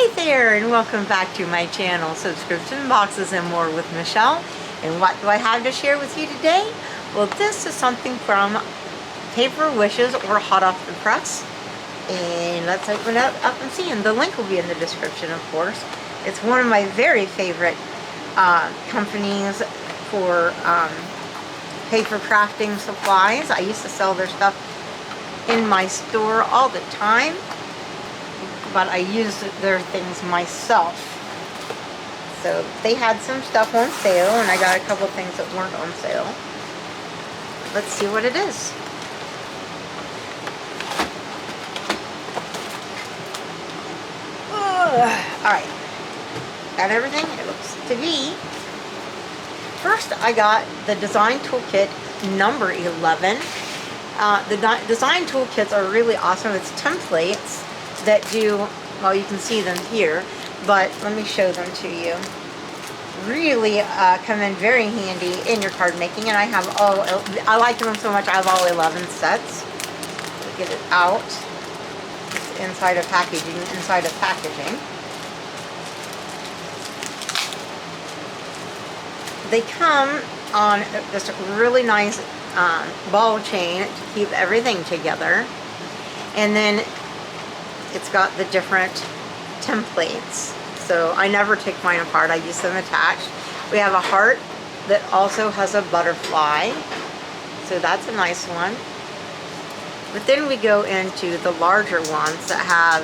Hi there, and welcome back to my channel, Subscription Boxes and More with Michelle. And what do I have to share with you today? Well, this is something from Paper Wishes or Hot Off the Press. And let's open it up and see. And the link will be in the description, of course. It's one of my very favorite companies for paper crafting supplies. I used to sell their stuff in my store all the time, but I used their things myself. So they had some stuff on sale, and I got a couple things that weren't on sale. Let's see what it is. Alright, got everything it looks to be. First, I got the Design Toolkit number 11. The Design Toolkits are really awesome. It's templates that do, well, you can see them here, but let me show them to you. Really come in very handy in your card making, and I like them so much I have all 11 sets. Get it out. It's inside of packaging, They come on this really nice ball chain to keep everything together, and then it's got the different templates. So I never take mine apart, I use them attached. We have a heart that also has a butterfly, so that's a nice one. But then we go into the larger ones that have,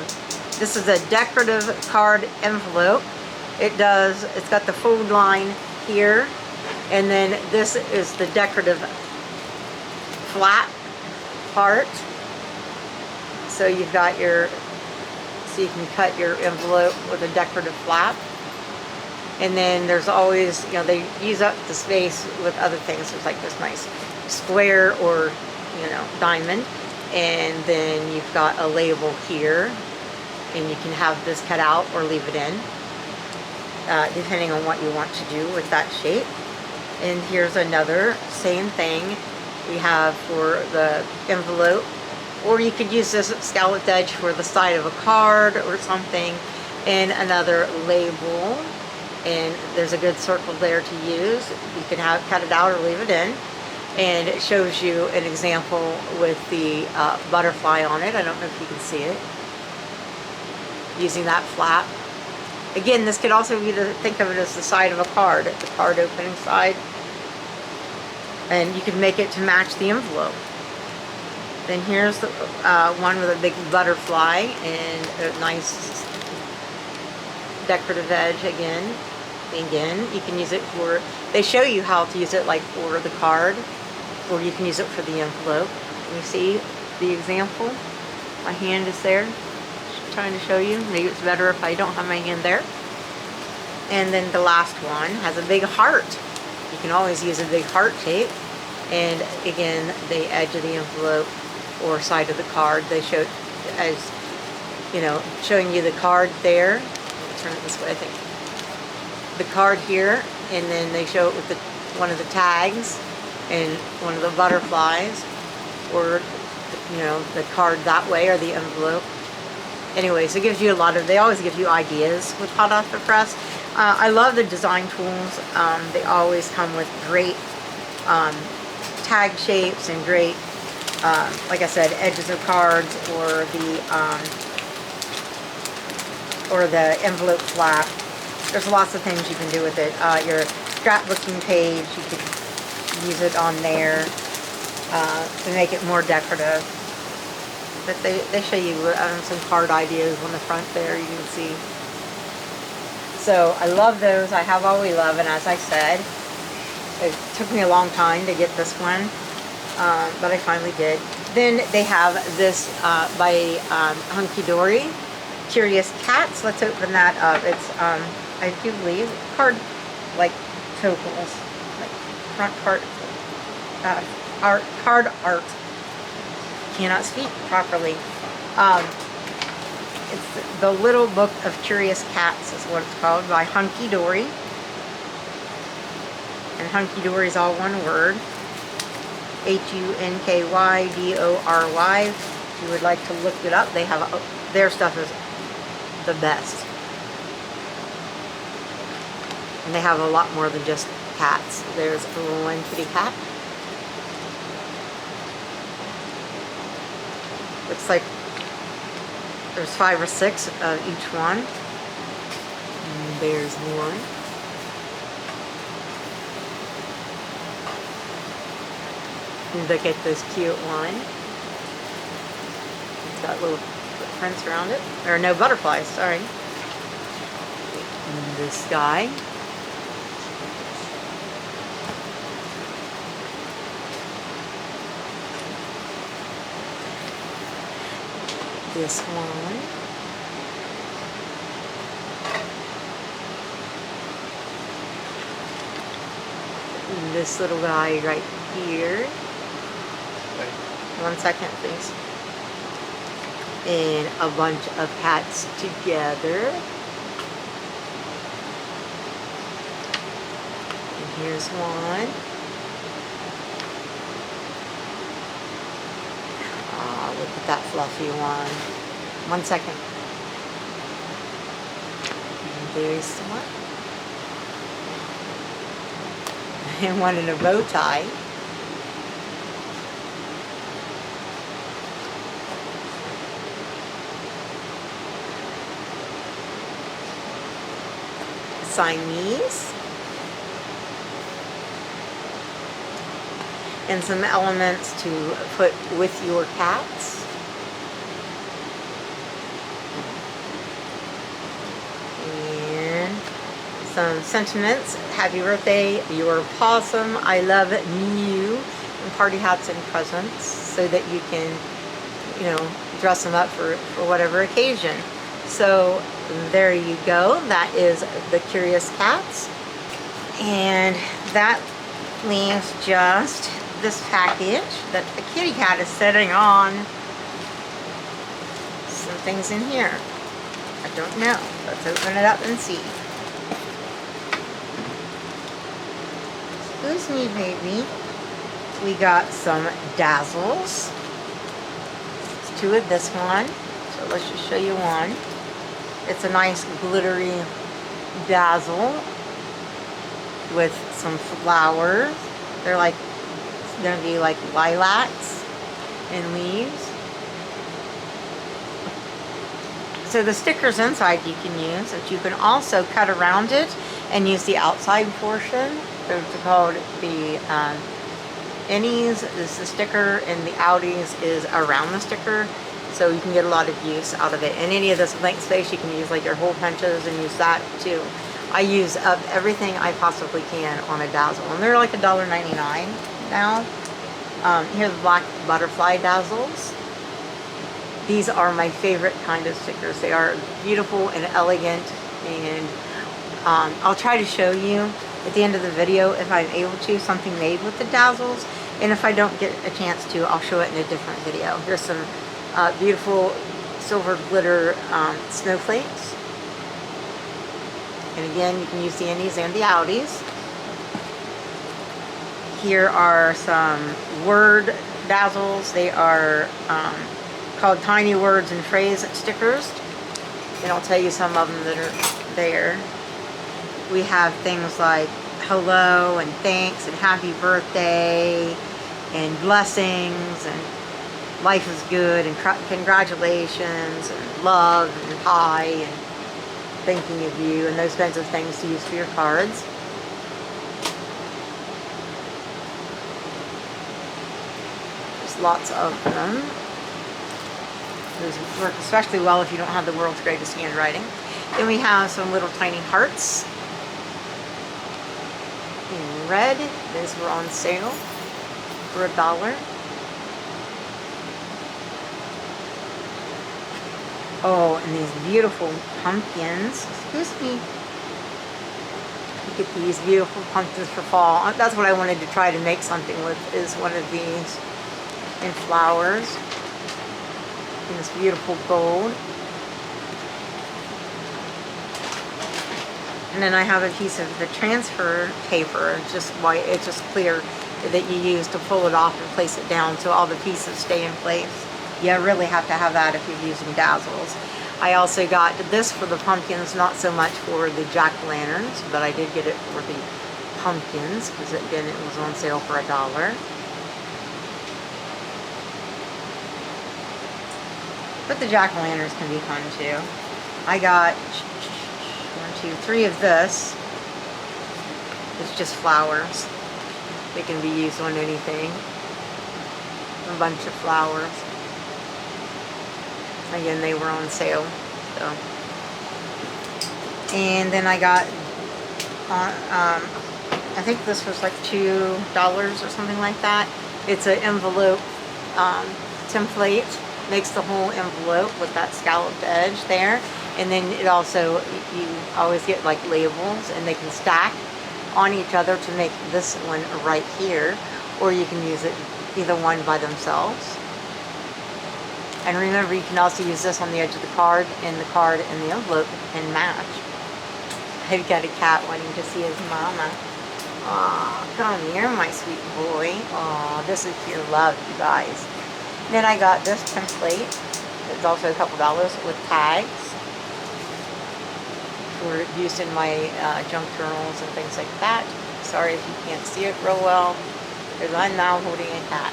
this is a decorative card envelope. It's got the fold line here, and then this is the decorative flat part. So you've got so you can cut your envelope with a decorative flap. And then there's always, they use up the space with other things. There's like this nice square or, diamond. And then you've got a label here, and you can have this cut out or leave it in, depending on what you want to do with that shape. And here's another, same thing we have for the envelope. Or you could use this scalloped edge for the side of a card or something, and another label. And there's a good circle there to use. You can cut it out or leave it in. And it shows you an example with the butterfly on it. I don't know if you can see it. Using that flap. Again, this could also be think of it as the side of a card, the card opening side. And you could make it to match the envelope. Then here's the one with a big butterfly and a nice decorative edge again. Again, you can use it for, they show you how to use it like for the card, or you can use it for the envelope. Can you see the example? My hand is there. Just trying to show you. Maybe it's better if I don't have my hand there. And then the last one has a big heart. You can always use a big heart shape. And again, the edge of the envelope or side of the card, they show as, showing you the card there. Let me turn it this way, I think. The card here, and then they show it with one of the tags and one of the butterflies, or, the card that way, or the envelope. Anyways, it gives you they always give you ideas with Hot Off the Press. I love the design tools. They always come with great tag shapes and great, like I said, edges of cards, or the envelope flap. There's lots of things you can do with it. Your scrapbooking page, you could use it on there to make it more decorative. But they show you some card ideas on the front there, you can see. So I love those. I have all 11, as I said. It took me a long time to get this one, but I finally did. Then they have this by Hunkydory, Curious Cats. Let's open that up. It's, I do believe, card, like tokens, like front part, card art. Cannot speak properly. It's the Little Book of Curious Cats is what it's called, by Hunkydory. And Hunkydory is all one word. Hunkydory. If you would like to look it up, they have their stuff is the best. And they have a lot more than just cats. There's one kitty cat. Looks like there's 5 or 6 of each one. And there's one. And look at this cute one. It's got little footprints around it. Or no, butterflies, sorry. And this guy. This one. And this little guy right here. Okay. 1 second, please. And a bunch of cats together. And here's one. Oh, look at that fluffy one. 1 second. And there's one. And one in a bow tie. Siamese. And some elements to put with your cats. And some sentiments. Happy birthday, your possum. I love you. And party hats and presents so that you can, you know, dress them up for whatever occasion. So there you go. That is the Curious Cats. And that leaves just this package that the kitty cat is sitting on. Some things in here. I don't know. Let's open it up and see. Excuse me, baby. We got some Dazzles. There's 2 of this one. So let's just show you one. It's a nice glittery dazzle with some flowers. They're like going to be like lilacs and leaves. So the stickers inside you can use, but you can also cut around it and use the outside portion. It's called the innies is the sticker and the outies is around the sticker. So you can get a lot of use out of it. And any of this blank space you can use like your hole punches and use that too. I use up everything I possibly can on a Dazzle. And they're like $1.99 now. Here's the black butterfly Dazzles. These are my favorite kind of stickers. They are beautiful and elegant. And I'll try to show you at the end of the video, if I'm able to, something made with the Dazzles. And if I don't get a chance to, I'll show it in a different video. Here's some beautiful silver glitter snowflakes. And again, you can use the innies and the outies. Here are some word Dazzles. They are called Tiny Words and Phrase stickers. And I'll tell you some of them that are there. We have things like hello and thanks and happy birthday and blessings and life is good and congratulations and love and hi and thinking of you and those kinds of things to use for your cards. There's lots of them. Those work especially well if you don't have the world's greatest handwriting. Then we have some little tiny hearts in red. Those were on sale for $1. Oh, and these beautiful pumpkins. Excuse me. Look at these beautiful pumpkins for fall. That's what I wanted to try to make something with, is one of these in flowers. In this beautiful gold. And then I have a piece of the transfer paper. It's just white, it's just clear, that you use to pull it off and place it down so all the pieces stay in place. You really have to have that if you're using Dazzles. I also got this for the pumpkins, not so much for the jack-o'-lanterns, but I did get it for the pumpkins because again it was on sale for $1. But the jack-o'-lanterns can be fun too. I got 1, 2, 3 of this. It's just flowers. They can be used on anything. A bunch of flowers. Again, they were on sale. So. And then I got, I think this was like $2 or something like that. It's an envelope template. Makes the whole envelope with that scalloped edge there. And then it also, you always get like labels and they can stack on each other to make this one right here. Or you can use it either one by themselves. And remember, you can also use this on the edge of the card and the envelope and match. I've got a cat wanting to see his mama. Aw, come here, my sweet boy. Aw, this is pure love, you guys. Then I got this template. It's also a couple dollars with tags for use in my junk journals and things like that. Sorry if you can't see it real well, because I'm now holding a cat.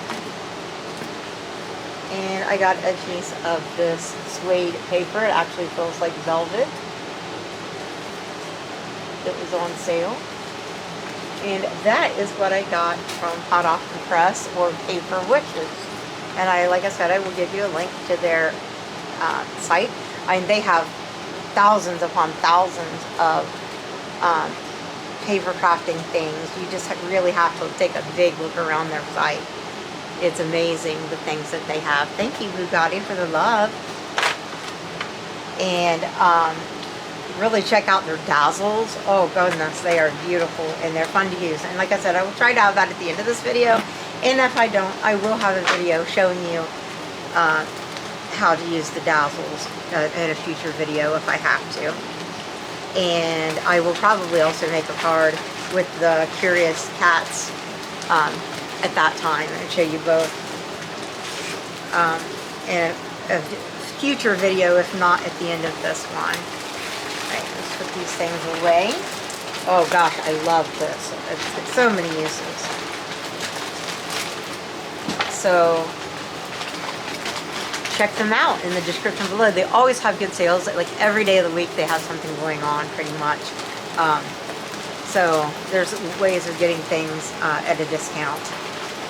And I got a piece of this suede paper. It actually feels like velvet. It was on sale. And that is what I got from Hot Off the Press or Paper Wishes. And like I said, I will give you a link to their site. They have thousands upon thousands of paper crafting things. You just really have to take a big look around their site. It's amazing the things that they have. Thank you, Bugatti, for the love. And really check out their Dazzles. Oh goodness, they are beautiful and they're fun to use. And like I said, I will try to have that at the end of this video. And if I don't, I will have a video showing you how to use the Dazzles in a future video if I have to. And I will probably also make a card with the Curious Cats at that time and show you both in a future video, if not at the end of this one. Alright, let's put these things away. Oh gosh, I love this. It's so many uses. So check them out in the description below. They always have good sales. Like every day of the week they have something going on pretty much. So there's ways of getting things at a discount.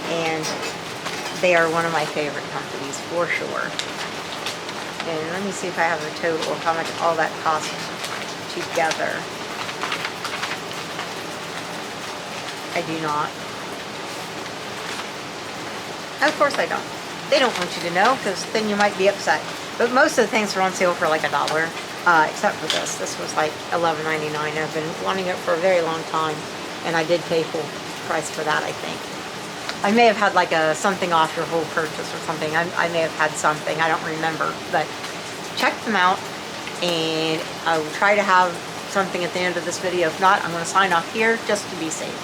And they are one of my favorite companies for sure. And let me see if I have a total of how much all that costs together. I do not. Of course I don't. They don't want you to know because then you might be upset. But most of the things are on sale for like $1, except for this. This was like $11.99. I've been wanting it for a very long time, and I did pay full price for that, I think. I may have had like something off your whole purchase or something. I may have had something. I don't remember. But check them out, and I will try to have something at the end of this video. If not, I'm going to sign off here just to be safe.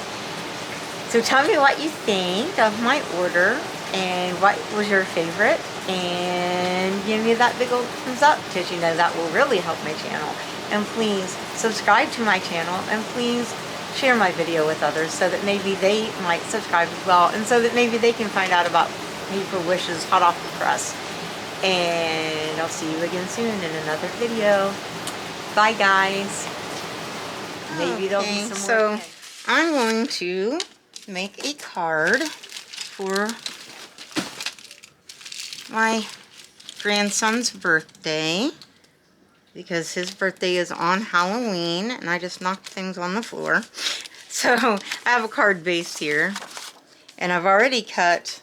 So tell me what you think of my order and what was your favorite, and give me that big old thumbs up because you know that will really help my channel. And please subscribe to my channel, and please share my video with others so that maybe they might subscribe as well, and so that maybe they can find out about Paper Wishes Hot Off the Press. And I'll see you again soon in another video. Bye guys. Maybe there'll be some more. So I'm going to make a card for my grandson's birthday, because his birthday is on Halloween, and I just knocked things on the floor. So I have a card base here, and I've already cut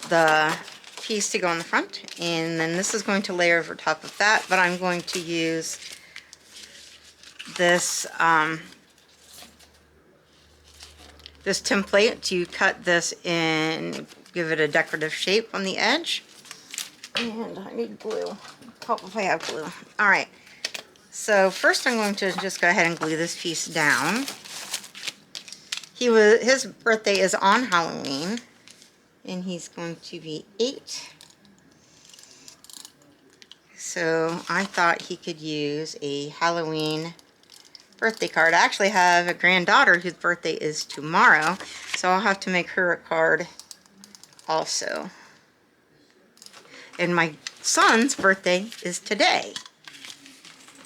the piece to go on the front, and then this is going to layer over top of that, but I'm going to use this this template to cut this and give it a decorative shape on the edge. And I need glue. Hope if I have glue. Alright, so first I'm going to just go ahead and glue this piece down. His birthday is on Halloween, and he's going to be 8. So I thought he could use a Halloween birthday card. I actually have a granddaughter whose birthday is tomorrow, so I'll have to make her a card also. And my son's birthday is today.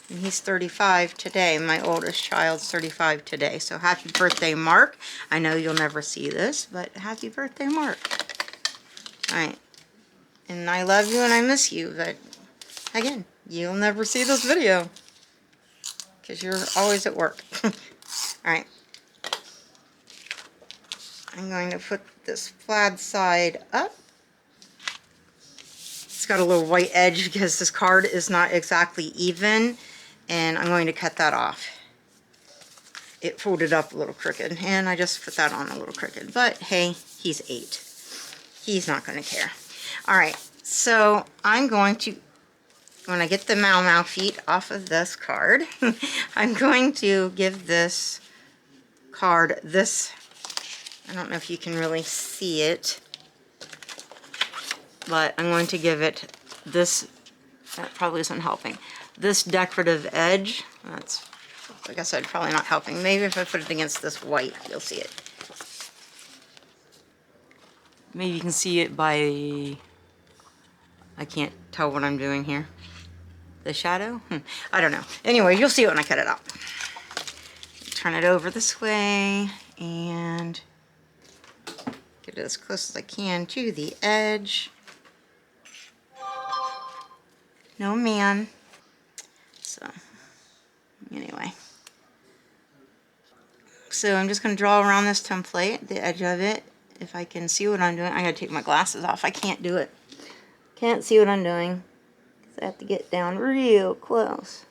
And he's 35 today. My oldest child's 35 today. So happy birthday, Mark. I know you'll never see this, but happy birthday, Mark. Alright. And I love you and I miss you, but again, you'll never see this video because you're always at work. Alright. I'm going to put this plaid side up. It's got a little white edge because this card is not exactly even, and I'm going to cut that off. It folded up a little crooked, and I just put that on a little crooked. But hey, he's 8. He's not going to care. Alright, so I'm going to, when I get the Mau Mau feet off of this card, I'm going to give this card this, I don't know if you can really see it, but I'm going to give it this, that probably isn't helping, this decorative edge. That's, like I said, probably not helping. Maybe if I put it against this white, you'll see it. Maybe you can see it by, I can't tell what I'm doing here. The shadow? I don't know. Anyway, you'll see it when I cut it out. Turn it over this way and get it as close as I can to the edge. No, man. So, anyway. So I'm just going to draw around this template, the edge of it. If I can see what I'm doing, I got to take my glasses off. I can't do it. Can't see what I'm doing. I have to get down real close.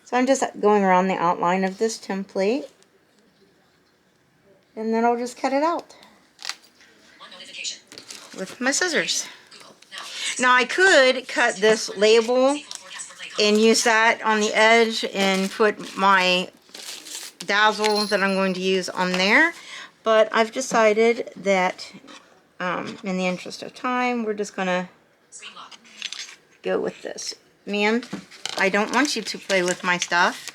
So I'm just going around the outline of this template. And then I'll just cut it out with my scissors. Now I could cut this label and use that on the edge and put my Dazzle that I'm going to use on there. But I've decided that in the interest of time, we're just going to go with this. Ma'am, I don't want you to play with my stuff.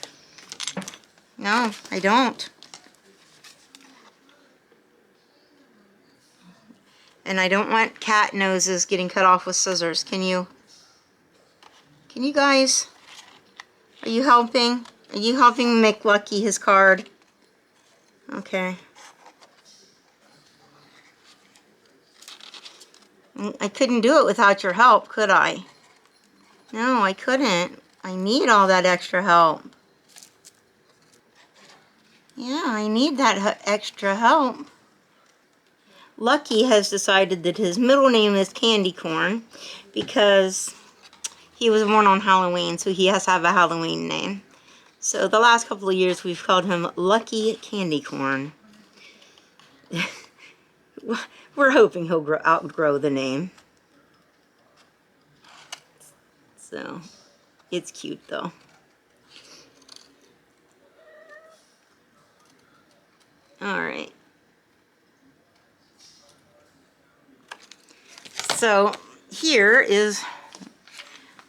No, I don't. And I don't want cat noses getting cut off with scissors. Can you guys, are you helping? Are you helping make Lucky his card? Okay. I couldn't do it without your help, could I? No, I couldn't. I need all that extra help. Yeah, I need that extra help. Lucky has decided that his middle name is Candy Corn because he was born on Halloween, so he has to have a Halloween name. So the last couple of years we've called him Lucky Candy Corn. We're hoping he'll outgrow the name. So, it's cute though. Alright. So, here is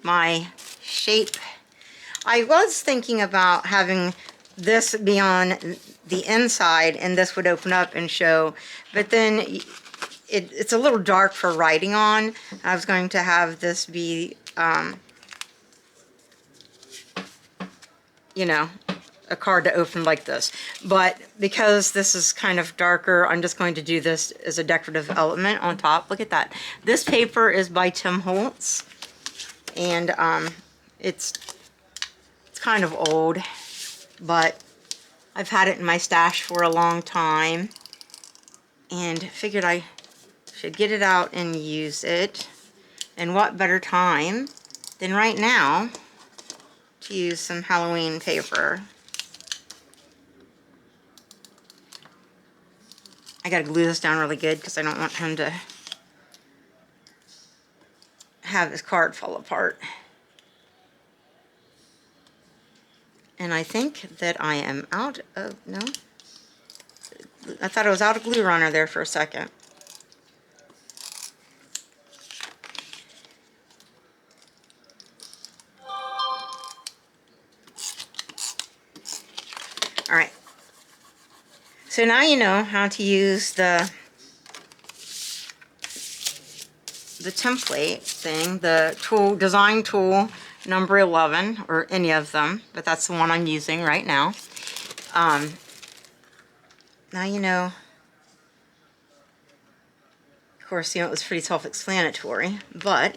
my shape. I was thinking about having this be on the inside and this would open up and show, but then it's a little dark for writing on. I was going to have this be, you know, a card to open like this. But because this is kind of darker, I'm just going to do this as a decorative element on top. Look at that. This paper is by Tim Holtz, and it's kind of old, but I've had it in my stash for a long time and figured I should get it out and use it. And what better time than right now to use some Halloween paper. I gotta glue this down really good because I don't want him to have his card fall apart. And I think that I am out of, no? I thought I was out of glue runner there for a second. All right. So now you know how to use the template thing, the tool, design tool number 11, or any of them, but that's the one I'm using right now. Now you know, of course, you know, it was pretty self-explanatory, but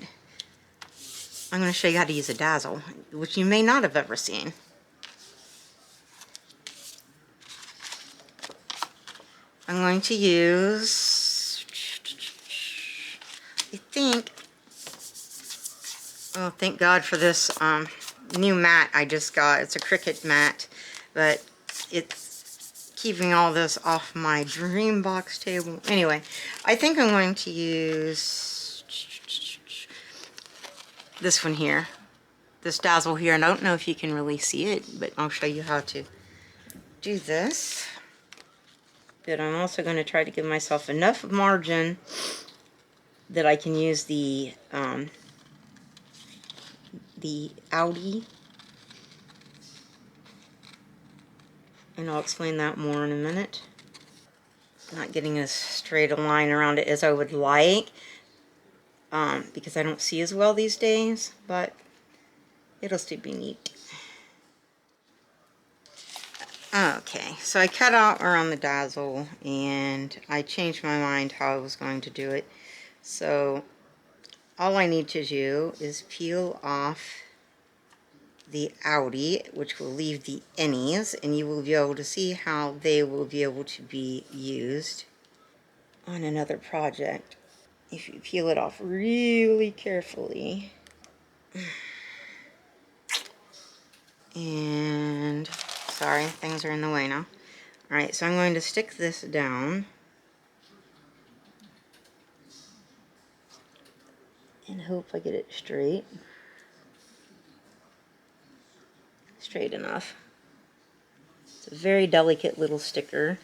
I'm going to show you how to use a dazzle, which you may not have ever seen. I'm going to use, I think, oh, thank God for this new mat I just got. It's a Cricut mat, but it's keeping all this off my dream box table. Anyway, I think I'm going to use this one here, this dazzle here, and I don't know if you can really see it, but I'll show you how to do this. But I'm also going to try to give myself enough margin that I can use the Audi, and I'll explain that more in a minute. Not getting as straight a line around it as I would like, because I don't see as well these days, but it'll still be neat. Okay, so I cut out around the dazzle, and I changed my mind how I was going to do it. So all I need to do is peel off the Audi, which will leave the innies, and you will be able to see how they will be able to be used on another project. If you peel it off really carefully. And sorry, things are in the way now. Alright, so I'm going to stick this down and hope I get it straight. Straight enough. It's a very delicate little sticker.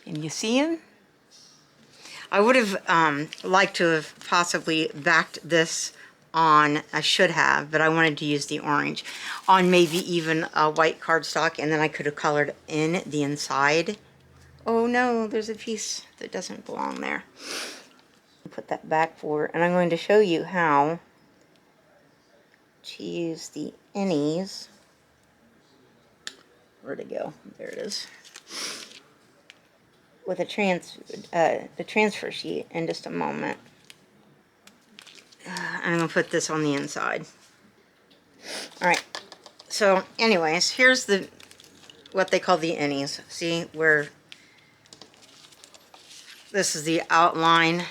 Can you see him? I would have liked to have possibly backed this on, I should have, but I wanted to use the orange, on maybe even a white cardstock, and then I could have colored in the inside. Oh no, there's a piece that doesn't belong there. Put that back forward, and I'm going to show you how to use the innies. Where'd it go? There it is. With a transfer sheet in just a moment. I'm going to put this on the inside. Alright, so anyways, here's what they call the innies. See where this is the outline,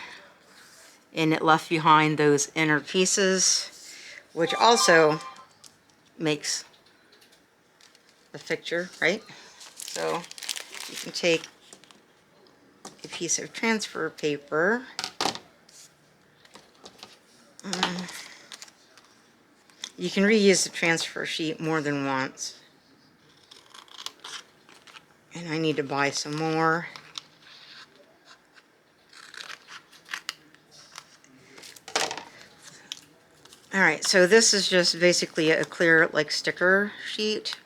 and it left behind those inner pieces, which also makes a picture, right? So you can take a piece of transfer paper, you can reuse the transfer sheet more than once, and I need to buy some more. Alright, so this is just basically a clear like sticker sheet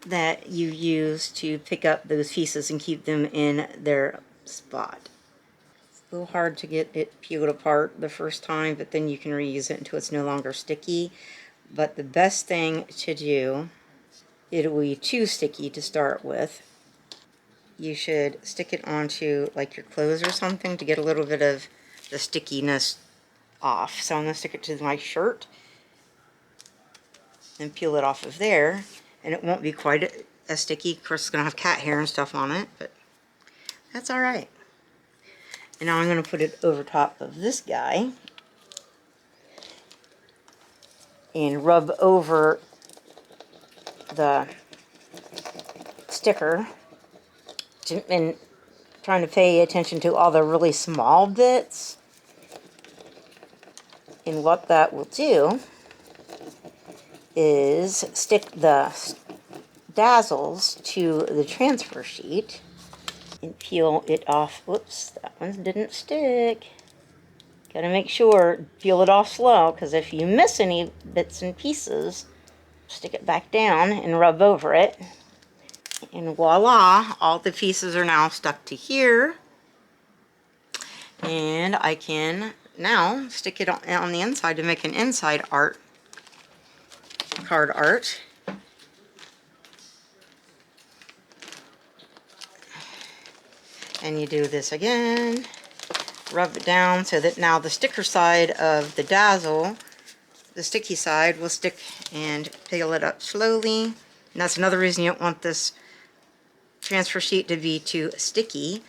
that you use to pick up those pieces and keep them in their spot. It's a little hard to get it peeled apart the first time, but then you can reuse it until it's no longer sticky. But the best thing to do, it will be too sticky to start with. You should stick it onto like your clothes or something to get a little bit of the stickiness off. So I'm going to stick it to my shirt and peel it off of there, and it won't be quite as sticky. Of course, it's going to have cat hair and stuff on it, but that's alright. And now I'm going to put it over top of this guy and rub over the sticker, and trying to pay attention to all the really small bits. And what that will do is stick the Dazzles to the transfer sheet and peel it off. Whoops, that one didn't stick. Gotta make sure, peel it off slow, because if you miss any bits and pieces, stick it back down and rub over it. And voila, all the pieces are now stuck to here. And I can now stick it on the inside to make an inside art, card art. And you do this again, rub it down so that now the sticker side of the Dazzle, the sticky side, will stick, and peel it up slowly. And that's another reason you don't want this transfer sheet to be too sticky,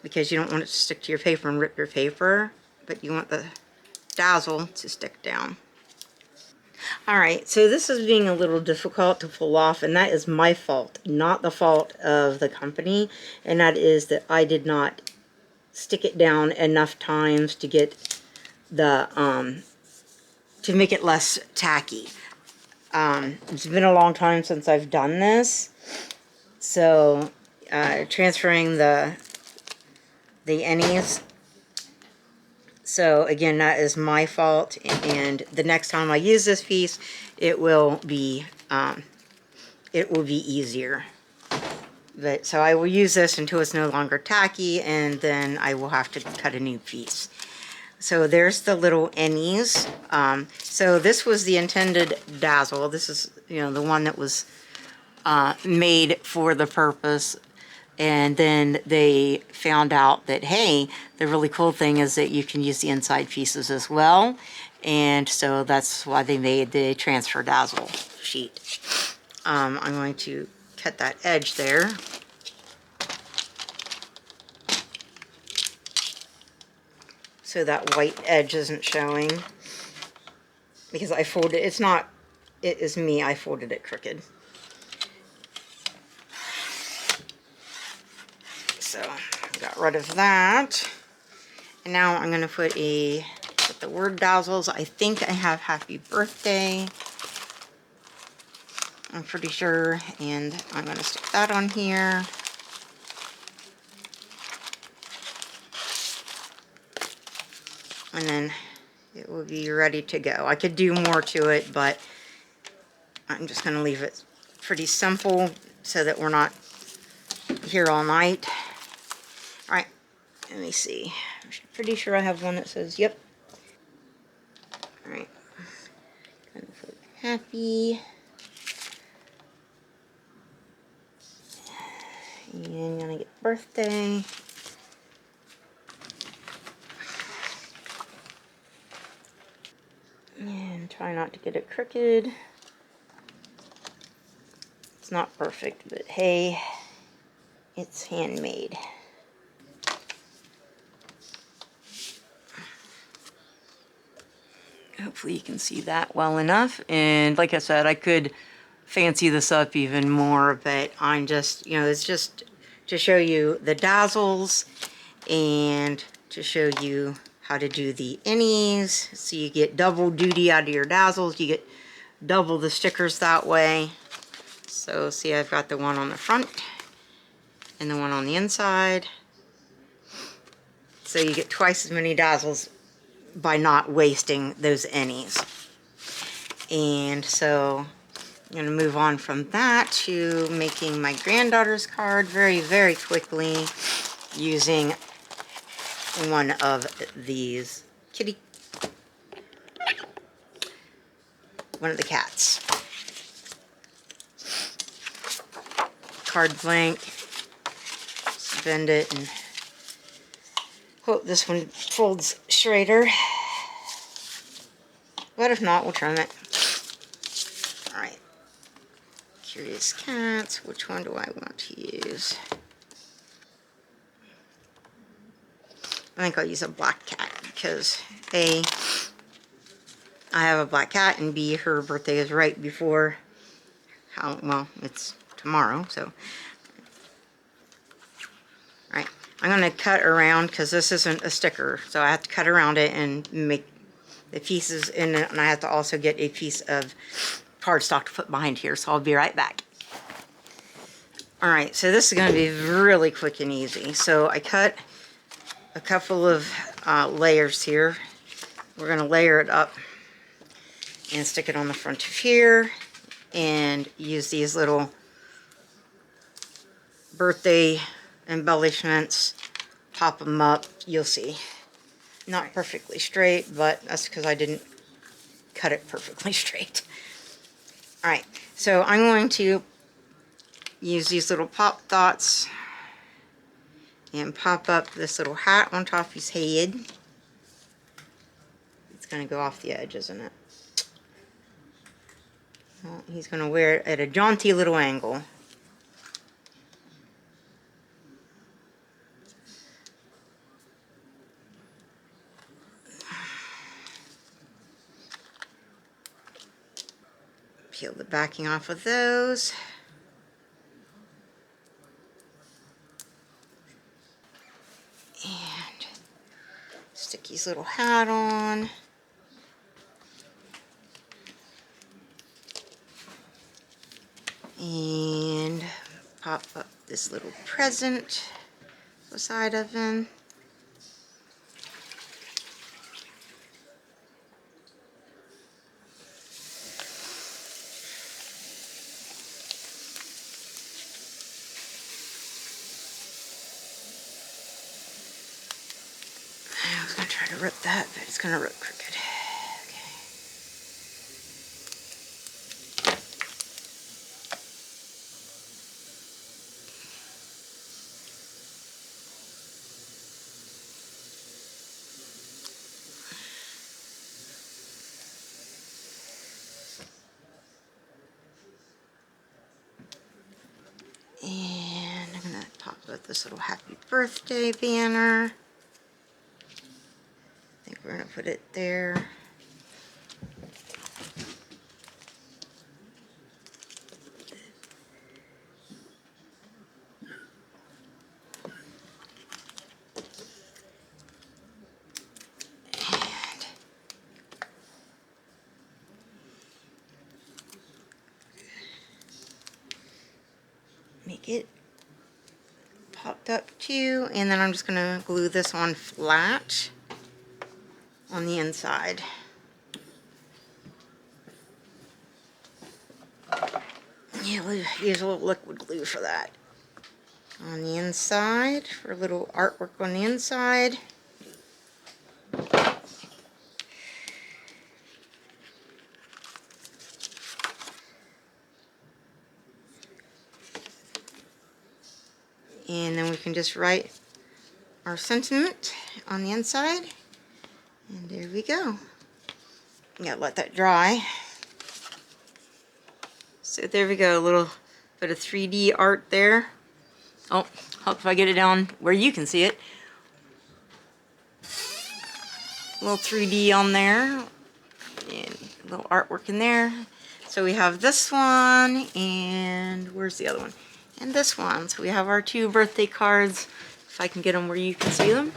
because you don't want it to stick to your paper and rip your paper, but you want the Dazzle to stick down. Alright, so this is being a little difficult to pull off, and that is my fault, not the fault of the company, and that is that I did not stick it down enough times to get the, to make it less tacky. It's been a long time since I've done this, so transferring the innies. So again, that is my fault, and the next time I use this piece, it will be easier. But so I will use this until it's no longer tacky, and then I will have to cut a new piece. So there's the little innies. So this was the intended Dazzle. This is, you know, the one that was made for the purpose. And then they found out that, hey, the really cool thing is that you can use the inside pieces as well. And so that's why they made the transfer Dazzle sheet. I'm going to cut that edge there. So that white edge isn't showing. Because I folded it. It's not, it is me. I folded it crooked. So got rid of that, and now I'm going to put the word Dazzles. I think I have Happy Birthday, I'm pretty sure, and I'm going to stick that on here. And then it will be ready to go. I could do more to it, but I'm just going to leave it pretty simple so that we're not here all night. Alright, let me see. I'm pretty sure I have one that says, yep. Alright. Happy. And I'm gonna get birthday. And try not to get it crooked. It's not perfect, but hey, it's handmade. Hopefully you can see that well enough. And like I said, I could fancy this up even more, but I'm just, you know, it's just to show you the Dazzles and to show you how to do the innies. So you get double duty out of your Dazzles. You get double the stickers that way. So see, I've got the one on the front and the one on the inside. So you get twice as many Dazzles by not wasting those innies. And so I'm going to move on from that to making my granddaughter's card very, very quickly using one of these one of the cats. Card blank, just bend it, and hope this one folds straighter. But if not, we'll trim it. Alright. Curious Cats. Which one do I want to use? I think I'll use a black cat because A, I have a black cat, and B, her birthday is right before, well, it's tomorrow, so. Alright. I'm going to cut around because this isn't a sticker, so I have to cut around it and make the pieces in it, and I have to also get a piece of cardstock to put behind here, so I'll be right back. Alright, so this is going to be really quick and easy. So I cut a couple of layers here. We're going to layer it up and stick it on the front of here and use these little birthday embellishments, pop them up. You'll see. Not perfectly straight, but that's because I didn't cut it perfectly straight. Alright, so I'm going to use these little pop dots and pop up this little hat on top of his head. It's going to go off the edge, isn't it? Well, he's going to wear it at a jaunty little angle. Peel the backing off of those. And stick his little hat on. And pop up this little present beside of him. I was going to try to rip that, but it's going to rip crooked. Okay. And I'm going to pop out this little happy birthday banner. I think we're going to put it there. And make it popped up too. And then I'm just going to glue this on flat on the inside. Yeah, we'll use a little liquid glue for that. On the inside, for a little artwork on the inside. And then we can just write our sentiment on the inside. And there we go. You gotta let that dry. So there we go, a little bit of 3D art there. Oh, hope if I get it down where you can see it. A little 3D on there. And a little artwork in there. So we have this one, and where's the other one? And this one. So we have our 2 birthday cards. If I can get them where you can see them.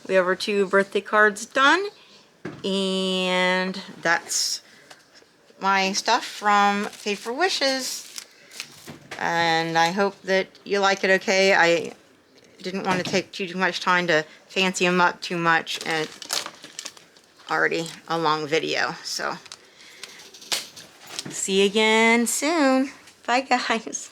We have our 2 birthday cards done. And that's my stuff from Paper Wishes. And I hope that you like it okay. I didn't want to take too much time to fancy them up too much, and already a long video. So see you again soon. Bye guys.